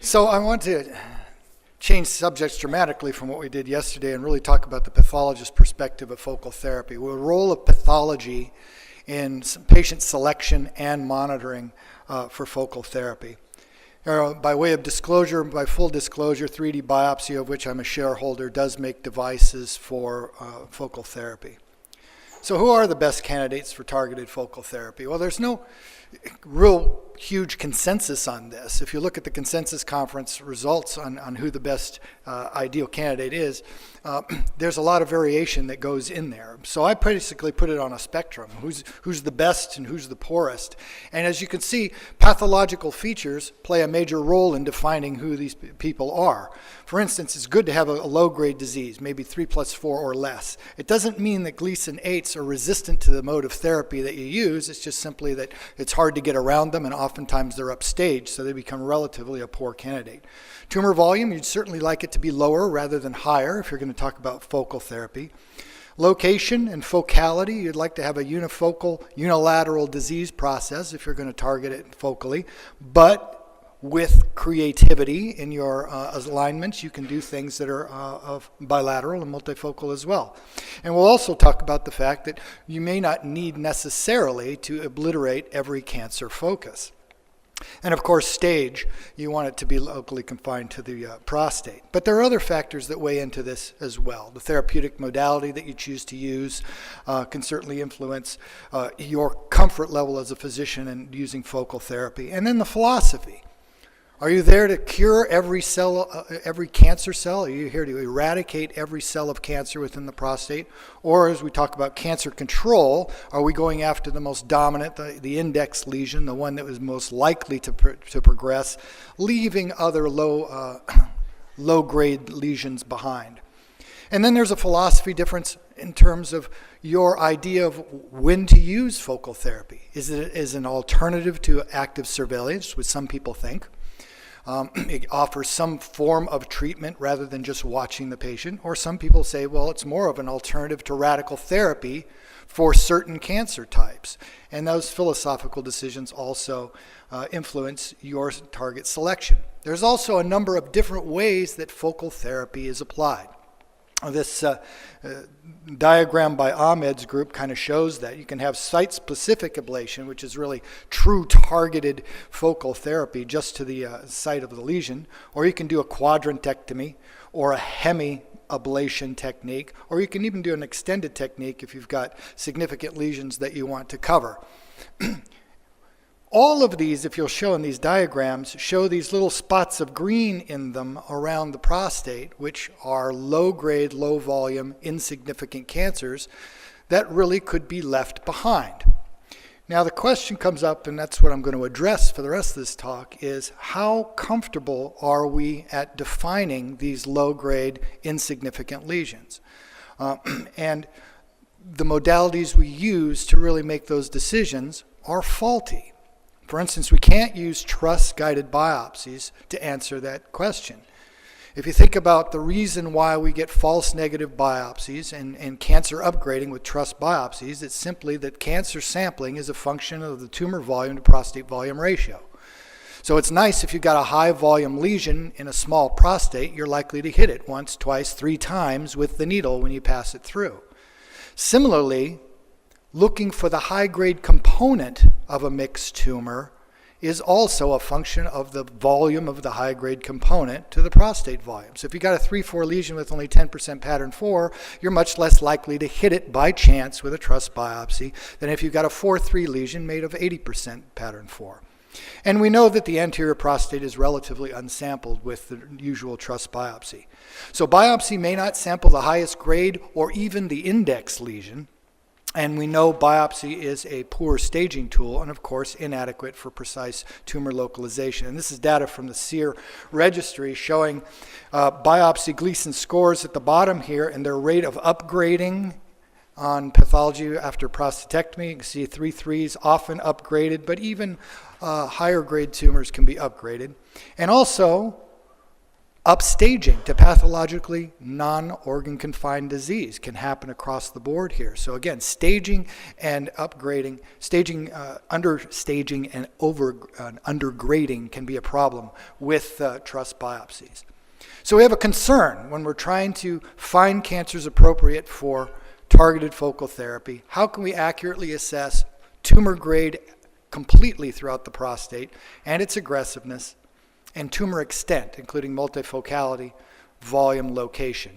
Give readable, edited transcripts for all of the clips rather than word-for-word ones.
So I want to change subjects dramatically from what we did yesterday and really talk about the pathologist perspective of focal therapy. The role of pathology in patient selection and monitoring for focal therapy. By way of disclosure, by full disclosure, 3D Biopsy, of which I'm a shareholder, does make devices for focal therapy. So who are the best candidates for targeted focal therapy? Well, there's no real huge consensus on this. If you look at the consensus conference results on who the best ideal candidate is, there's a lot of variation that goes in there. So I basically put it on a spectrum. Who's the best and who's the poorest? And as you can see, pathological features play a major role in defining who these people are. For instance, it's good to have a low-grade disease, maybe 3+4 or less. It doesn't mean that Gleason 8s are resistant to the mode of therapy that you use. It's just simply that it's hard to get around them, and oftentimes they're upstaged, so they become relatively a poor candidate. Tumor volume, you'd certainly like it to be lower rather than higher if you're going to talk about focal therapy. Location and focality, you'd like to have a unifocal, unilateral disease process if you're going to target it focally, but with creativity in your alignments, you can do things that are of bilateral and multifocal as well. And we'll also talk about the fact that you may not need necessarily to obliterate every cancer focus. And of course, stage, you want it to be locally confined to the prostate. But there are other factors that weigh into this as well. The therapeutic modality that you choose to use can certainly influence your comfort level as a physician in using focal therapy. And then the philosophy. Are you there to cure every cell, every cancer cell? Are you here to eradicate every cell of cancer within the prostate? Or as we talk about cancer control, are we going after the most dominant, the index lesion, the one that was most likely to progress, leaving other low-grade lesions behind? And then there's a philosophy difference in terms of your idea of when to use focal therapy. Is it as an alternative to active surveillance, which some people think? It offers some form of treatment rather than just watching the patient. Or some people say, well, it's more of an alternative to radical therapy for certain cancer types. And those philosophical decisions also influence your target selection. There's also a number of different ways that focal therapy is applied. This diagram by Ahmed's group kind of shows that you can have site-specific ablation, which is really true targeted focal therapy just to the site of the lesion, or you can do a quadrantectomy or a hemi-ablation technique, or you can even do an extended technique if you've got significant lesions that you want to cover. All of these, if you'll show in these diagrams, show these little spots of green in them around the prostate, which are low-grade, low-volume, insignificant cancers that really could be left behind. Now the question comes up, and that's what I'm going to address for the rest of this talk, is how comfortable are we at defining these low-grade, insignificant lesions? And the modalities we use to really make those decisions are faulty. For instance, we can't use truss-guided biopsies to answer that question. If you think about the reason why we get false negative biopsies and cancer upgrading with truss biopsies, it's simply that cancer sampling is a function of the tumor volume to prostate volume ratio. So it's nice if you've got a high volume lesion in a small prostate, you're likely to hit it once, twice, 3 times with the needle when you pass it through. Similarly, looking for the high-grade component of a mixed tumor is also a function of the volume of the high-grade component to the prostate volume. So if you've got a 3-4 lesion with only 10% pattern 4, you're much less likely to hit it by chance with a truss biopsy than if you've got a 4-3 lesion made of 80% pattern 4. And we know that the anterior prostate is relatively unsampled with the usual truss biopsy. So biopsy may not sample the highest grade or even the index lesion, and we know biopsy is a poor staging tool and, of course, inadequate for precise tumor localization. And this is data from the SEER registry showing biopsy Gleason scores at the bottom here and their rate of upgrading on pathology after prostatectomy. You can see 3-3s often upgraded, but even higher grade tumors can be upgraded. And also, Upstaging to pathologically non-organ confined disease can happen across the board here. So again, staging and upgrading, understaging and undergrading can be a problem with trust biopsies. So we have a concern when we're trying to find cancers appropriate for targeted focal therapy. How can we accurately assess tumor grade completely throughout the prostate and its aggressiveness, and tumor extent, including multifocality, volume, location.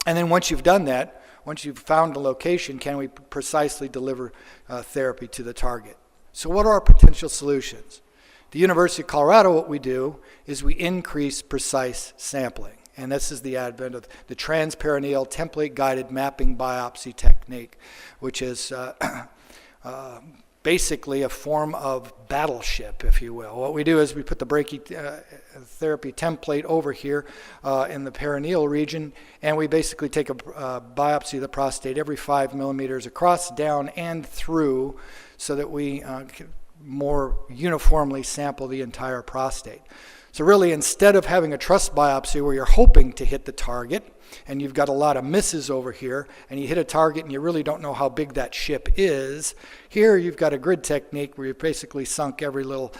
And then once you've done that, once you've found the location, can we precisely deliver therapy to the target? So what are our potential solutions? The University of Colorado, what we do is we increase precise sampling. And this is the advent of the transperineal template-guided mapping biopsy technique, which is basically a form of Battleship, if you will. What we do is we put the brachytherapy template over here in the perineal region, and we basically take a biopsy of the prostate every 5 millimeters across, down, and through, so that we can more uniformly sample the entire prostate. So really, instead of having a truss biopsy where you're hoping to hit the target, and you've got a lot of misses over here, and you hit a target and you really don't know how big that ship is, here you've got a grid technique where you've basically sunk every little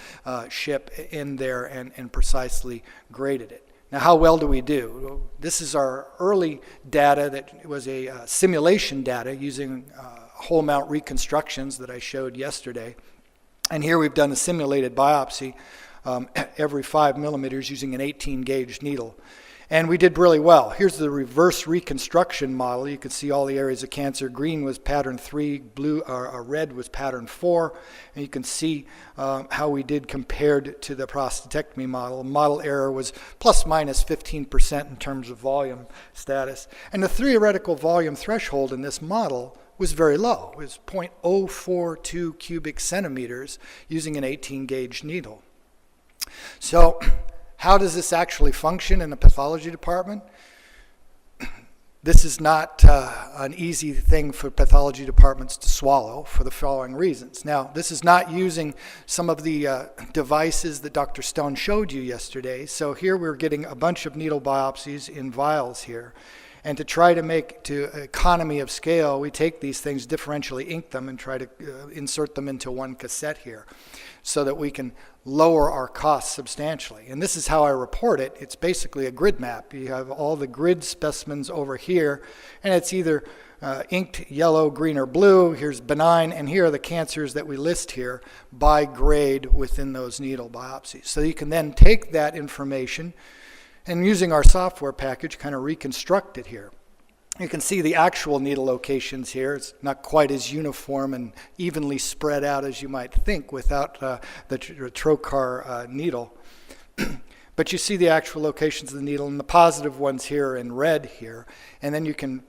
ship in there and precisely graded it. Now, how well do we do? This is our early data that was a simulation data using whole mount reconstructions that I showed yesterday. And here we've done a simulated biopsy every 5 millimeters using an 18 gauge needle. And we did really well. Here's the reverse-reconstruction model. You can see all the areas of cancer. Green was pattern 3, red was pattern 4. And you can see how we did compared to the prostatectomy model. Model error was plus minus 15% in terms of volume status. And the theoretical volume threshold in this model was very low. It was 0.042 cubic centimeters using an 18 gauge needle. So how does this actually function in the pathology department? This is not an easy thing for pathology departments to swallow for the following reasons. Now, this is not using some of the devices that Dr. Stone showed you yesterday. So here we're getting a bunch of needle biopsies in vials here. And to try to make to economy of scale, we take these things, differentially ink them, and try to insert them into one cassette here so that we can lower our costs substantially. And this is how I report it. It's basically a grid map. You have all the grid specimens over here, and it's either inked yellow, green, or blue. Here's benign, and here are the cancers that we list here by grade within those needle biopsies. So you can then take that information and using our software package, kind of reconstruct it here. You can see the actual needle locations here. It's not quite as uniform and evenly spread out as you might think without the trocar needle. But you see the actual locations of the needle, and the positive ones here in red here. And then you can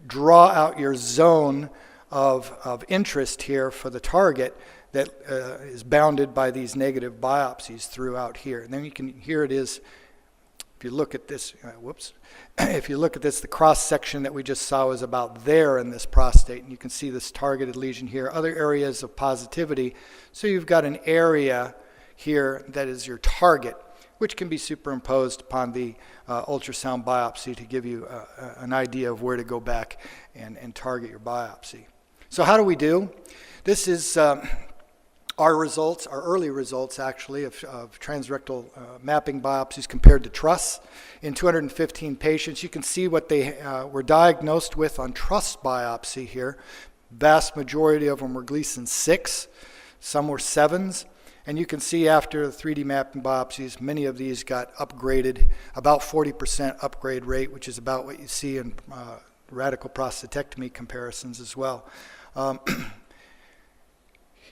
draw out your zone of interest here for the target that is bounded by these negative biopsies throughout here. And then you can, here it is. If you look at this, if you look at this, the cross section that we just saw is about there in this prostate, and you can see this targeted lesion here, other areas of positivity. So you've got an area here that is your target, which can be superimposed upon the ultrasound biopsy to give you an idea of where to go back and target your biopsy. So how do we do? This is our results, our early results actually of transrectal mapping biopsies compared to truss in 215 patients. You can see what they were diagnosed with on truss biopsy here. Vast majority of them were Gleason 6, some were 7s. And you can see after the 3D mapping biopsies, many of these got upgraded, about 40% upgrade rate, which is about what you see in radical prostatectomy comparisons as well.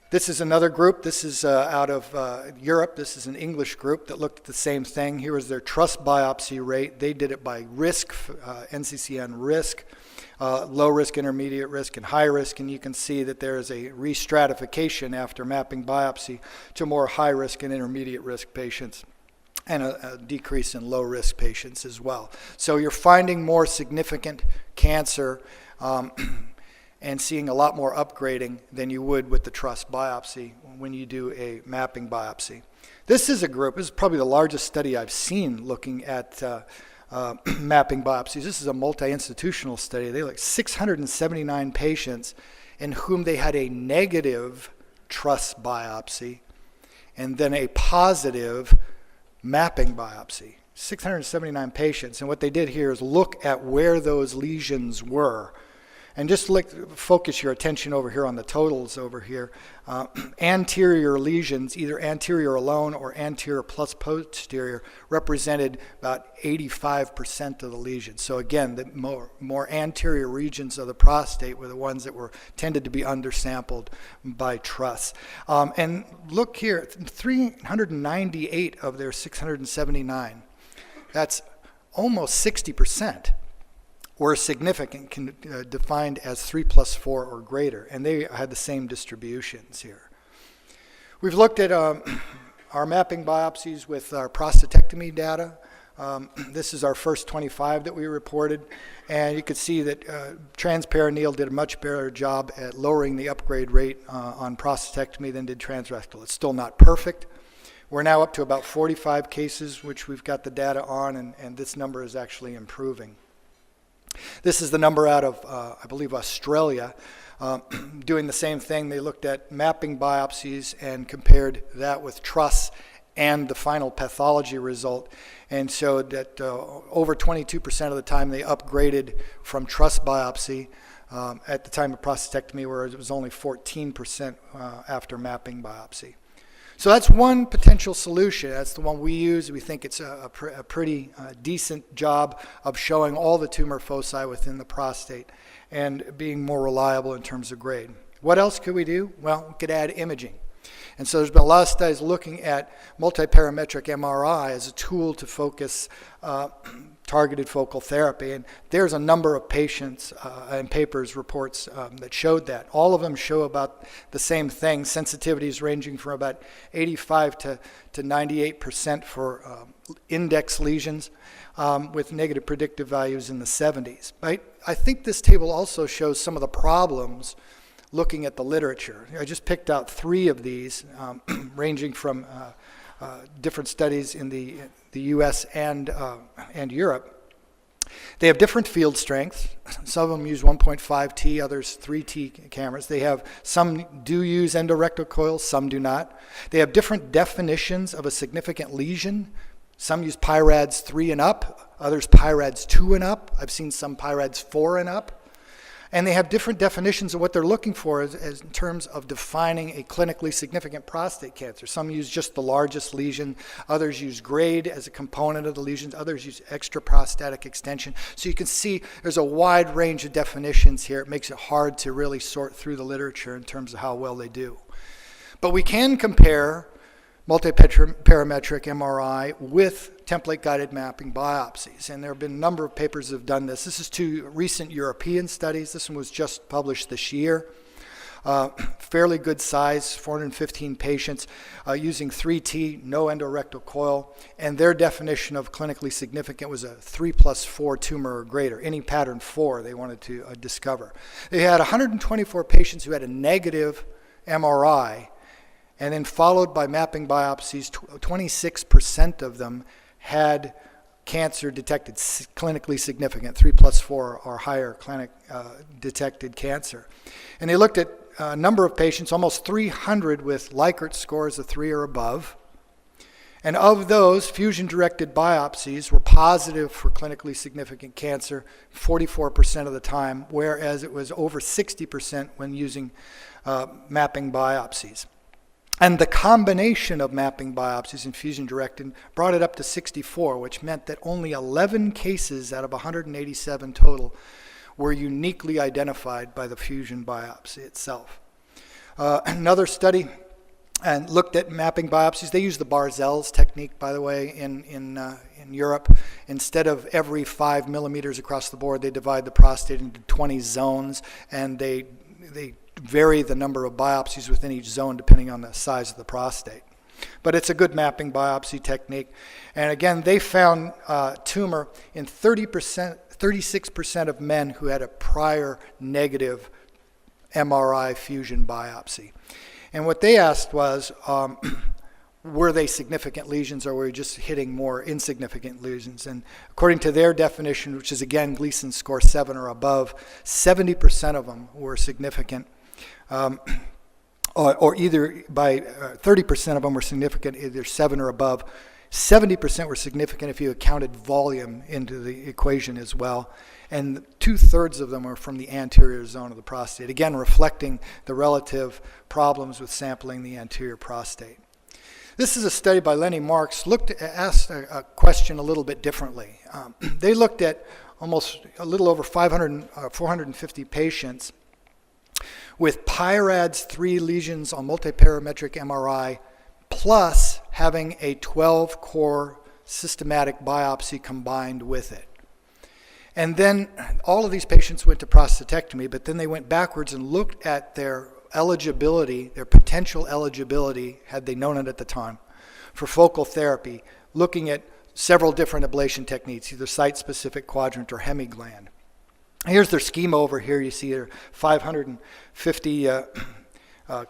This is another group. This is out of Europe. This is an English group that looked at the same thing. Here was their truss biopsy rate. They did it by risk, NCCN risk, low risk, intermediate risk, and high risk. And you can see that there is a re-stratification after mapping biopsy to more high risk and intermediate risk patients, and a decrease in low risk patients as well. So you're finding more significant cancer and seeing a lot more upgrading than you would with the truss biopsy when you do a mapping biopsy. This is a group, this is probably the largest study I've seen looking at mapping biopsies. This is a multi-institutional study. They looked at 679 patients in whom they had a negative truss biopsy and then a positive mapping biopsy. 679 patients, and what they did here is look at where those lesions were. And just focus your attention over here on the totals over here. Anterior lesions, either anterior alone or anterior plus posterior, represented about 85% of the lesions. So again, the more anterior regions of the prostate were the ones that were tended to be undersampled by truss. And look here, 398 of their 679, that's almost 60%. Were significant, defined as 3+4 or greater, and they had the same distributions here. We've looked at our mapping biopsies with our prostatectomy data. This is our first 25 that we reported, and you could see that transperineal did a much better job at lowering the upgrade rate on prostatectomy than did transrectal. It's still not perfect. We're now up to about 45 cases, which we've got the data on, and this number is actually improving. This is the number out of, I believe, Australia, doing the same thing. They looked at mapping biopsies and compared that with truss and the final pathology result, and showed that over 22% of the time they upgraded from truss biopsy at the time of prostatectomy, whereas it was only 14% after mapping biopsy. So that's one potential solution. That's the one we use. We think it's a pretty decent job of showing all the tumor foci within the prostate and being more reliable in terms of grade. What else could we do? Well, we could add imaging. And so there's been a lot of studies looking at multiparametric MRI as a tool to focus targeted focal therapy. And there's a number of patients and papers, reports that showed that. All of them show about the same thing, sensitivities ranging from about 85 to 98% for index lesions with negative predictive values in the 70s. I think this table also shows some of the problems looking at the literature. I just picked out 3 of these, ranging from different studies in the U.S. and Europe. They have different field strengths. Some of them use 1.5T, others 3T cameras. Some do use endorectal coils, some do not. They have different definitions of a significant lesion. Some use PIRADS 3 and up, others PIRADS 2 and up. I've seen some PIRADS 4 and up. And they have different definitions of what they're looking for as in terms of defining a clinically significant prostate cancer. Some use just the largest lesion, others use grade as a component of the lesions, others use extraprostatic extension. So you can see there's a wide range of definitions here. It makes it hard to really sort through the literature in terms of how well they do. But we can compare multiparametric MRI with template-guided mapping biopsies. And there have been a number of papers that have done this. This is 2 recent European studies. This one was just published this year. Fairly good size, 415 patients using 3T, no endorectal coil. And their definition of clinically significant was a 3+4 tumor or greater, any pattern 4 they wanted to discover. They had 124 patients who had a negative MRI, and then followed by mapping biopsies. 26% of them had cancer detected clinically significant, 3+4 or higher clinic detected cancer. And they looked at a number of patients, almost 300 with Likert scores of 3 or above. And of those, fusion-directed biopsies were positive for clinically significant cancer 44% of the time, whereas it was over 60% when using mapping biopsies. And the combination of mapping biopsies and fusion-directed brought it up to 64, which meant that only 11 cases out of 187 total were uniquely identified by the fusion biopsy itself. Another study and looked at mapping biopsies. They use the Barzell's technique, by the way, in Europe. Instead of every 5 millimeters across the board, they divide the prostate into 20 zones, and they vary the number of biopsies within each zone depending on the size of the prostate. But it's a good mapping biopsy technique. And again, they found tumor in 36% of men who had a prior negative MRI fusion biopsy. And what they asked was, were they significant lesions or were we just hitting more insignificant lesions? And according to their definition, which is again Gleason score 7 or above, 70% of them were significant, or either by 30% of them were significant, either 7 or above. 70% were significant if you accounted volume into the equation as well. And 2/3 of them are from the anterior zone of the prostate, again reflecting the relative problems with sampling the anterior prostate. This is a study by Lenny Marks, asked a question a little bit differently. They looked at almost a little over 450 patients with PIRADS 3 lesions on multiparametric MRI, plus having a 12-core systematic biopsy combined with it. And then all of these patients went to prostatectomy, but then they went backwards and looked at their eligibility, their potential eligibility, had they known it at the time, for focal therapy, looking at several different ablation techniques, either site-specific, quadrant, or hemigland. Here's their schema over here. You see there are 550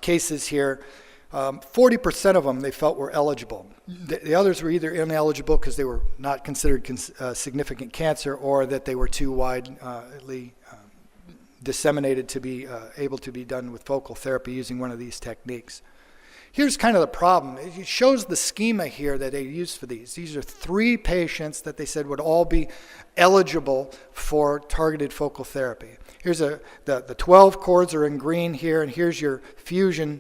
cases here. 40% of them they felt were eligible. The others were either ineligible because they were not considered significant cancer, or that they were too widely disseminated to be able to be done with focal therapy using one of these techniques. Here's kind of the problem. It shows the schema here that they used for these. These are 3 patients that they said would all be eligible for targeted focal therapy. Here's the 12 chords are in green here, and here's your fusion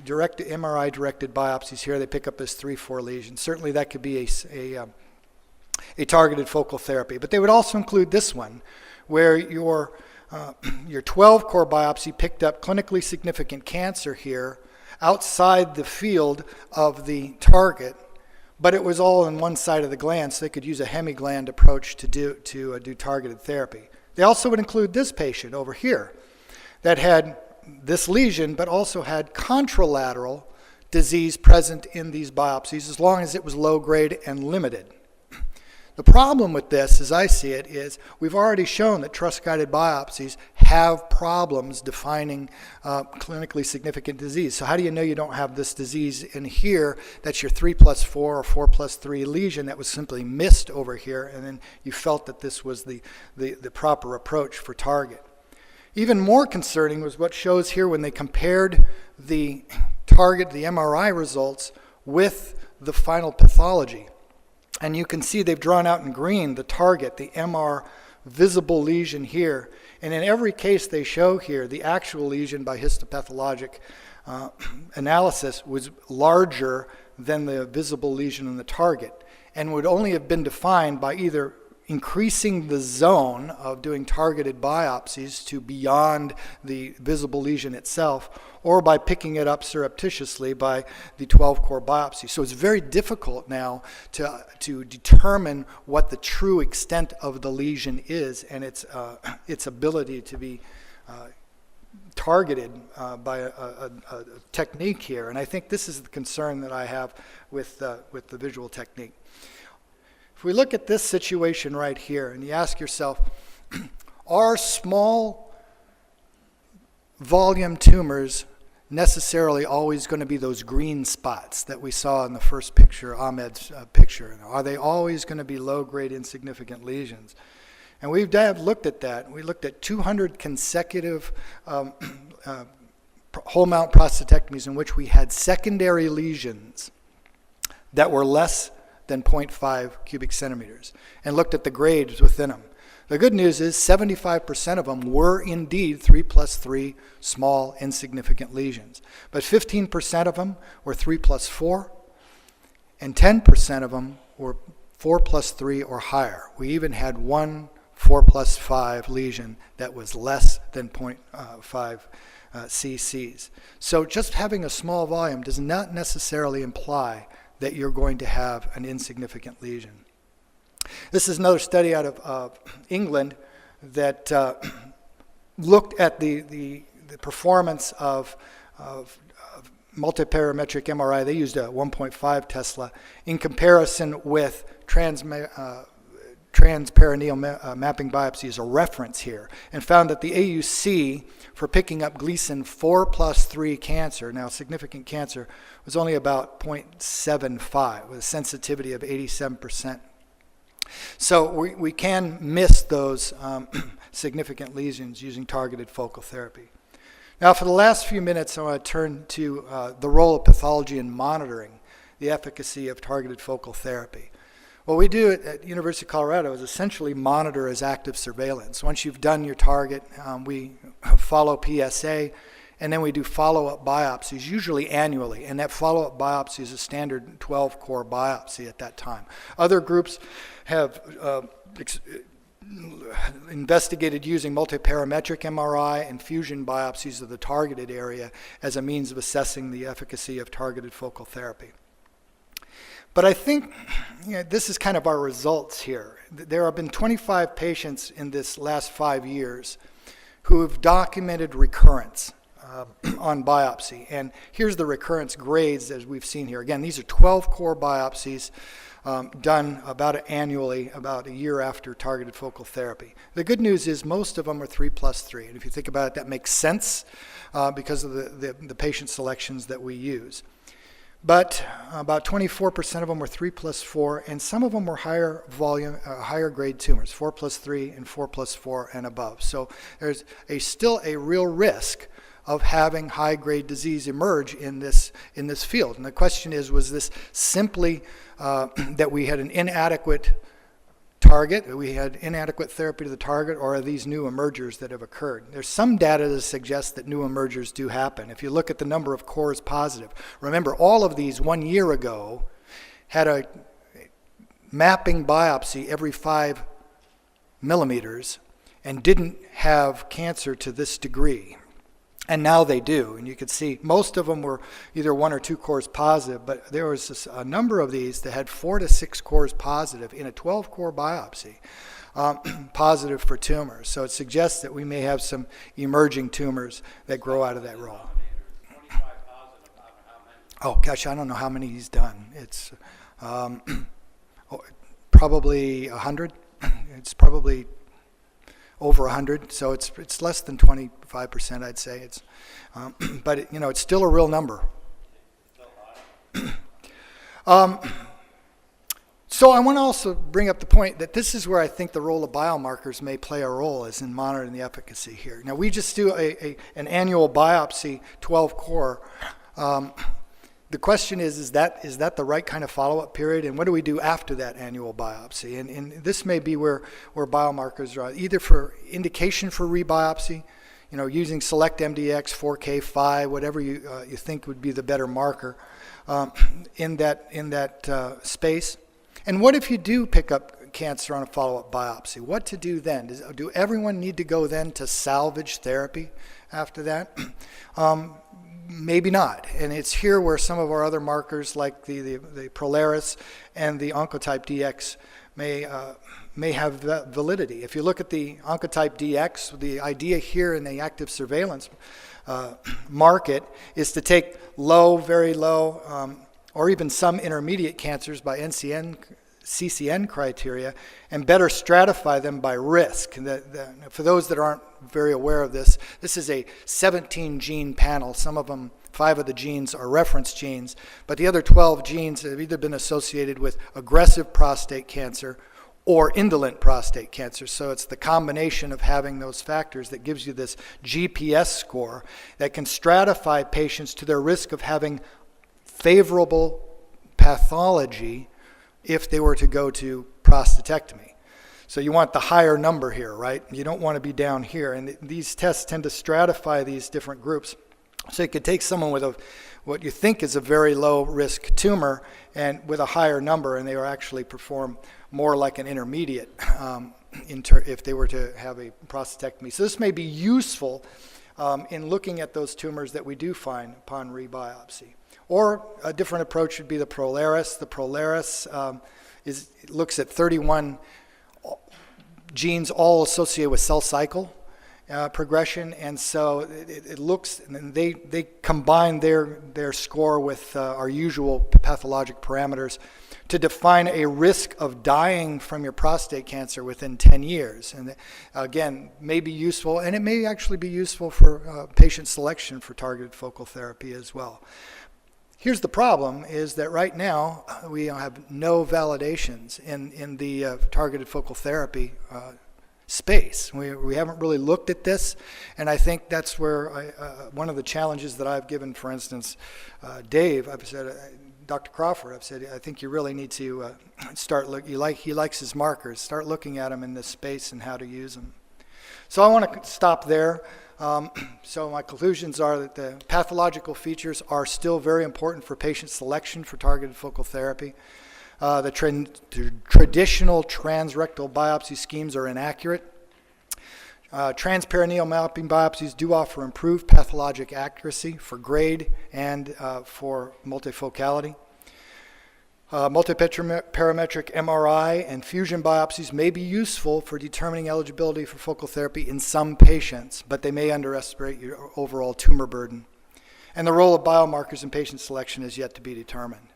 direct MRI directed biopsies here. They pick up as 3-4 lesions. Certainly that could be a targeted focal therapy. But they would also include this one, where your 12-core biopsy picked up clinically significant cancer here outside the field of the target, but it was all in one side of the gland, so they could use a hemigland approach to do targeted therapy. They also would include this patient over here that had this lesion, but also had contralateral disease present in these biopsies, as long as it was low grade and limited. The problem with this, as I see it, is we've already shown that truss-guided biopsies have problems defining clinically significant disease. So how do you know you don't have this disease in here? That's your 3+4 or 4+3 lesion that was simply missed over here, and then you felt that this was the proper approach for target. Even more concerning was what shows here when they compared the target, the MRI results, with the final pathology. And you can see they've drawn out in green the target, the MR visible lesion here. And in every case they show here, the actual lesion by histopathologic analysis was larger than the visible lesion in the target, and would only have been defined by either increasing the zone of doing targeted biopsies to beyond the visible lesion itself, or by picking it up surreptitiously by the 12-core biopsy. So it's very difficult now to determine what the true extent of the lesion is and its ability to be targeted by a technique here. And I think this is the concern that I have with the visual technique. If we look at this situation right here and you ask yourself, are small volume tumors necessarily always going to be those green spots that we saw in the first picture, Ahmed's picture? Are they always going to be low-grade insignificant lesions? And we've looked at that. We looked at 200 consecutive whole mount prostatectomies in which we had secondary lesions that were less than 0.5 cubic centimeters, and looked at the grades within them. The good news is 75% of them were indeed 3+3 small insignificant lesions, but 15% of them were 3+4, and 10% of them were 4+3 or higher. We even had one 4+5 lesion that was less than 0.5 cc's. So just having a small volume does not necessarily imply that you're going to have an insignificant lesion. This is another study out of England that looked at the performance of multiparametric MRI. They used a 1.5 Tesla in comparison with transperineal mapping biopsy as a reference here, and found that the AUC for picking up Gleason 4+3 cancer, now significant cancer, was only about 0.75 with a sensitivity of 87%. So we can miss those significant lesions using targeted focal therapy. Now for the last few minutes, I want to turn to the role of pathology in monitoring the efficacy of targeted focal therapy. What we do at University of Colorado is essentially monitor as active surveillance. Once you've done your target, we follow PSA, and then we do follow-up biopsies, usually annually, and that follow-up biopsy is a standard 12-core biopsy at that time. Other groups have investigated using multiparametric MRI and fusion biopsies of the targeted area as a means of assessing the efficacy of targeted focal therapy. But I think this is kind of our results here. There have been 25 patients in this last 5 years who have documented recurrence on biopsy. And here's the recurrence grades as we've seen here. Again, these are 12-core biopsies done about annually, about a year after targeted focal therapy. The good news is most of them are 3+3. And if you think about it, that makes sense because of the patient selections that we use. But about 24% of them were 3+4, and some of them were higher volume, higher grade tumors, 4+3 and 4+4 and above. So there's still a real risk of having high grade disease emerge in this field. And the question is, was this simply that we had an inadequate target, we had inadequate therapy to the target, or are these new emergers that have occurred? There's some data that suggests that new emergers do happen. If you look at the number of cores positive, remember all of these 1 year ago had a mapping biopsy every 5 millimeters and didn't have cancer to this degree. And now they do, and you can see most of them were either 1 or 2 cores positive, but there was a number of these that had 4 to 6 cores positive in a 12-core biopsy, positive for tumors. So it suggests that we may have some emerging tumors that grow out of that role. Oh gosh, I don't know how many he's done. It's probably 100. It's probably over 100, so it's less than 25%, I'd say. It's, but it's still a real number. So I want to also bring up the point that this is where I think the role of biomarkers may play a role, is in monitoring the efficacy here. Now we just do an annual biopsy, 12-core. The question is that the right kind of follow-up period, and what do we do after that annual biopsy? And this may be where biomarkers are either for indication for rebiopsy, using select MDX, 4K5, whatever you think would be the better marker in that space. And what if you do pick up cancer on a follow-up biopsy? What to do then? Do everyone need to go then to salvage therapy after that? Maybe not, and it's here where some of our other markers like the Prolaris and the Oncotype DX may have validity. If you look at the Oncotype DX, the idea here in the active surveillance market is to take low, very low, or even some intermediate cancers by CCN criteria and better stratify them by risk. For those that aren't very aware of this, this is a 17 gene panel. Some of them, 5 of the genes are reference genes, but the other 12 genes have either been associated with aggressive prostate cancer or indolent prostate cancer. So it's the combination of having those factors that gives you this GPS score that can stratify patients to their risk of having favorable pathology if they were to go to prostatectomy. So you want the higher number here, right? You don't want to be down here. And these tests tend to stratify these different groups. So you could take someone with what you think is a very low risk tumor and with a higher number, and they will actually perform more like an intermediate if they were to have a prostatectomy. So this may be useful in looking at those tumors that we do find upon rebiopsy. Or a different approach would be the Prolaris. The Prolaris looks at 31 genes all associated with cell cycle progression, and so it looks, and they combine their score with our usual pathologic parameters to define a risk of dying from your prostate cancer within 10 years. And again, may be useful, and it may actually be useful for patient selection for targeted focal therapy as well. Here's the problem, is that right now we have no validations in the targeted focal therapy space. We haven't really looked at this, and I think that's where one of the challenges that I've given, for instance, Dave, I've said, Dr. Crawford, I've said, I think you really need to start look. He likes his markers. Start looking at them in this space and how to use them. So I want to stop there. So my conclusions are that the pathological features are still very important for patient selection for targeted focal therapy. The traditional transrectal biopsy schemes are inaccurate. Transperineal mapping biopsies do offer improved pathologic accuracy for grade and for multifocality. Multiparametric MRI and fusion biopsies may be useful for determining eligibility for focal therapy in some patients, but they may underestimate your overall tumor burden. And the role of biomarkers in patient selection is yet to be determined.